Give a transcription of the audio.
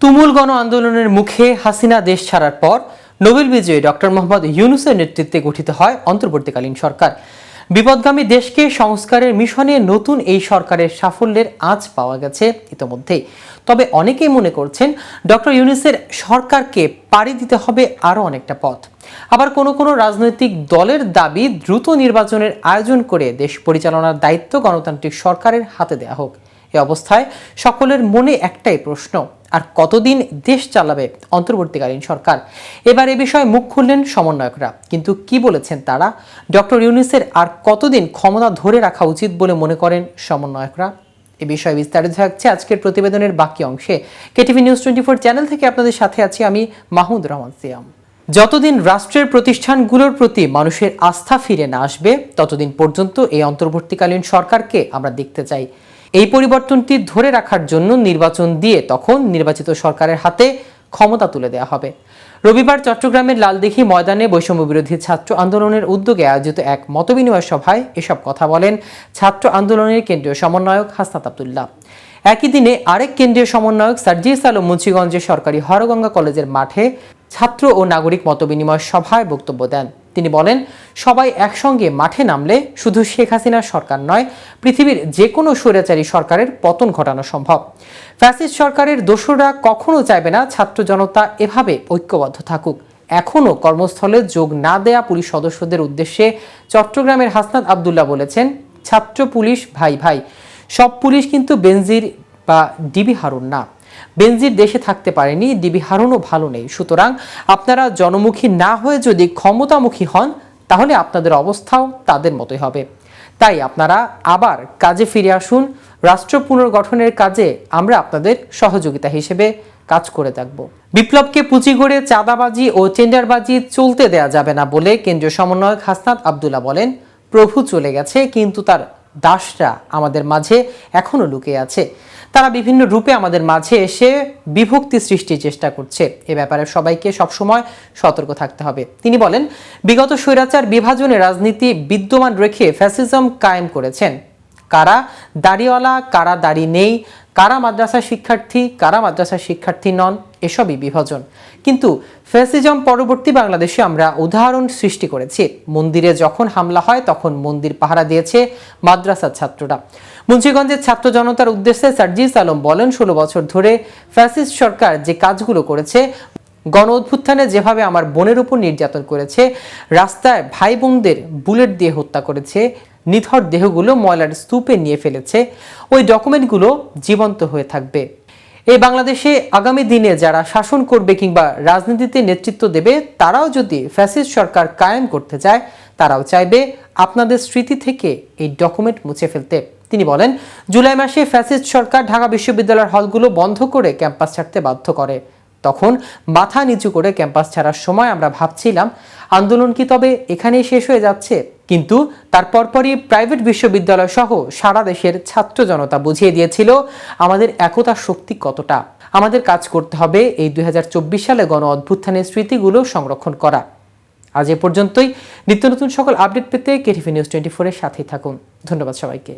তুমুল গণ আন্দোলনের মুখে হাসিনা দেশ ছাড়ার পর নোবেল বিজয়ী ডক্টর মোহাম্মদ ইউনূসের নেতৃত্বে গঠিত হয় অন্তর্বর্তীকালীন সরকার। বিপদগামী দেশকে সংস্কারের মিশনে নতুন এই সরকারের সাফল্যের আঁচ পাওয়া গেছে ইতোমধ্যেই। তবে অনেকেই মনে করছেন ডক্টর ইউনূসের সরকারকে পাড়ি দিতে হবে আরও অনেকটা পথ। আবার কোনো কোনো রাজনৈতিক দলের দাবি দ্রুত নির্বাচনের আয়োজন করে দেশ পরিচালনার দায়িত্ব গণতান্ত্রিক সরকারের হাতে দেওয়া হোক। এ অবস্থায় সকলের মনে একটাই প্রশ্ন, আর কতদিন দেশ চালাবে অন্তর্বর্তীকালীন সরকার? এবার এ বিষয়ে মুখ খুললেন সমন্বয়করা, কিন্তু কি বলেছেন তারা? ডক্টর ইউনূসের আর কতদিন ক্ষমতা ধরে রাখা উচিত বলে মনে করেন সমন্বয়করা? এ বিষয়ে বিস্তারিত থাকছে আজকের প্রতিবেদনের বাকি অংশে। কেটিভি নিউজ 24 চ্যানেল থেকে আপনাদের সাথে আছি আমি মাহমুদ রহমান সিয়াম। যতদিন রাষ্ট্রের প্রতিষ্ঠানগুলোর প্রতি মানুষের আস্থা ফিরে না আসবে, ততদিন পর্যন্ত এই অন্তর্বর্তীকালীন সরকারকে আমরা দেখতে চাই। এই পরিবর্তনটি ধরে রাখার জন্য নির্বাচন দিয়ে তখন নির্বাচিত সরকারের হাতে ক্ষমতা তুলে দেওয়া হবে। রবিবার চট্টগ্রামের লালদিঘি ময়দানে বৈষম্য বিরোধী ছাত্র আন্দোলনের উদ্যোগে আয়োজিত এক মতবিনিময় সভায় এসব কথা বলেন ছাত্র আন্দোলনের কেন্দ্রীয় সমন্বয়ক হাসনাত আব্দুল্লাহ। একই দিনে আরেক কেন্দ্রীয় সমন্বয়ক সার্জিস আলম মুন্সিগঞ্জের সরকারি হরগঙ্গা কলেজের মাঠে ছাত্র ও নাগরিক মতবিনিময় সভায় বক্তব্য দেন। তিনি বলেন, সবাই একসঙ্গে মাঠে নামলে শুধু শেখ হাসিনার সরকার নয়, পৃথিবীর যে কোনো স্বৈরাচারী সরকারের পতন ঘটানো সম্ভব। ফ্যাসিস্ট সরকারের দোসররা কখনো চাইবে না ছাত্র জনতা এভাবে ঐক্যবদ্ধ থাকুক। এখনও কর্মস্থলে যোগ না দেয়া পুলিশ সদস্যদের উদ্দেশ্যে চট্টগ্রামের হাসনাত আব্দুল্লাহ বলেছেন, ছাত্র পুলিশ ভাই ভাই, সব পুলিশ কিন্তু বেনজির বা ডিবি হারুন না। বেনজির দেশে থাকতে পারেনি, ডিবি হারুনও ভালো নেই। সুতরাং আপনারা জনমুখী না হয়ে যদি ক্ষমতামুখী হন, তাহলে আপনাদের অবস্থাও তাদের মতোই হবে। তাই আপনারা আবার কাজে ফিরে আসুন। রাষ্ট্র পুনর্গঠনের কাজে আমরা আপনাদের সহযোগিতা হিসেবে কাজ করে থাকব। বিপ্লবকে পুঁজি করে চাঁদাবাজি ও টেন্ডারবাজি চলতে দেয়া যাবে না বলে কেন্দ্রীয় সমন্বয়ক হাসনাত আব্দুল্লাহ বলেন, প্রভু চলে গেছে, কিন্তু তার দাসরা আমাদের মাঝে এখনো লুকিয়ে আছে। তারা বিভিন্ন রূপে আমাদের মাঝে এসে বিভক্তি সৃষ্টির চেষ্টা করছে। এ ব্যাপারে সবাইকে সবসময় সতর্ক থাকতে হবে। তিনি বলেন, বিগত স্বৈরাচার বিভাজনের রাজনীতি বিদ্যমান রেখে ফ্যাসিজম কায়েম করেছেন। কারা দাড়িওয়ালা, কারা দাড়ি নেই, কারা মাদ্রাসা শিক্ষার্থী, কারা মাদ্রাসা শিক্ষার্থী নন, এসবই বিভাজন। কিন্তু ফ্যাসিজম পরবর্তী বাংলাদেশে আমরা উদাহরণ সৃষ্টি করেছি। মন্দিরে যখন হামলা হয় তখন মন্দির পাহারা দিয়েছে মাদ্রাসার ছাত্ররা। মুন্সিগঞ্জের ছাত্র জনতার উদ্দেশ্যে সার্জিস আলম বলেন, 16 বছর ধরে ফ্যাসিস্ট সরকার যে কাজগুলো করেছে, গণ অভ্যুত্থানে যেভাবে আমার বোনের উপর নির্যাতন করেছে, রাস্তায় ভাই বোনদের বুলেট দিয়ে হত্যা করেছে, নিথর দেহগুলো ময়লার স্তূপে নিয়ে ফেলেছে, ওই ডকুমেন্টগুলো জীবন্ত হয়ে থাকবে। এই বাংলাদেশে আগামী দিনে যারা শাসন করবে কিংবা রাজনীতিতে নেতৃত্ব দেবে, তারাও যদি ফ্যাসিস্ট সরকার কায়েম করতে চায়, তারাও চাইবে আপনাদের স্মৃতি থেকে এই ডকুমেন্ট মুছে ফেলতে। তিনি বলেন, জুলাই মাসে ফ্যাসিস্ট সরকার ঢাকা বিশ্ববিদ্যালয়ের হলগুলো বন্ধ করে ক্যাম্পাস ছাড়তে বাধ্য করে। তখন মাথা নিচু করে ক্যাম্পাস ছাড়ার সময় আমরা ভাবছিলাম, আন্দোলন কি তবে এখানেই শেষ হয়ে যাচ্ছে? কিন্তু তার পরপরই প্রাইভেট বিশ্ববিদ্যালয় সহ সারা দেশের ছাত্র জনতা বুঝিয়ে দিয়েছিল আমাদের একতার শক্তি কতটা। আমাদের কাজ করতে হবে এই 2024 সালে গণ অভ্যুত্থানের স্মৃতিগুলো সংরক্ষণ করা। আজ এ পর্যন্তই। নিত্য নতুন সকল আপডেট পেতে কেটিভি নিউজ 24 এর সাথেই থাকুন। ধন্যবাদ সবাইকে।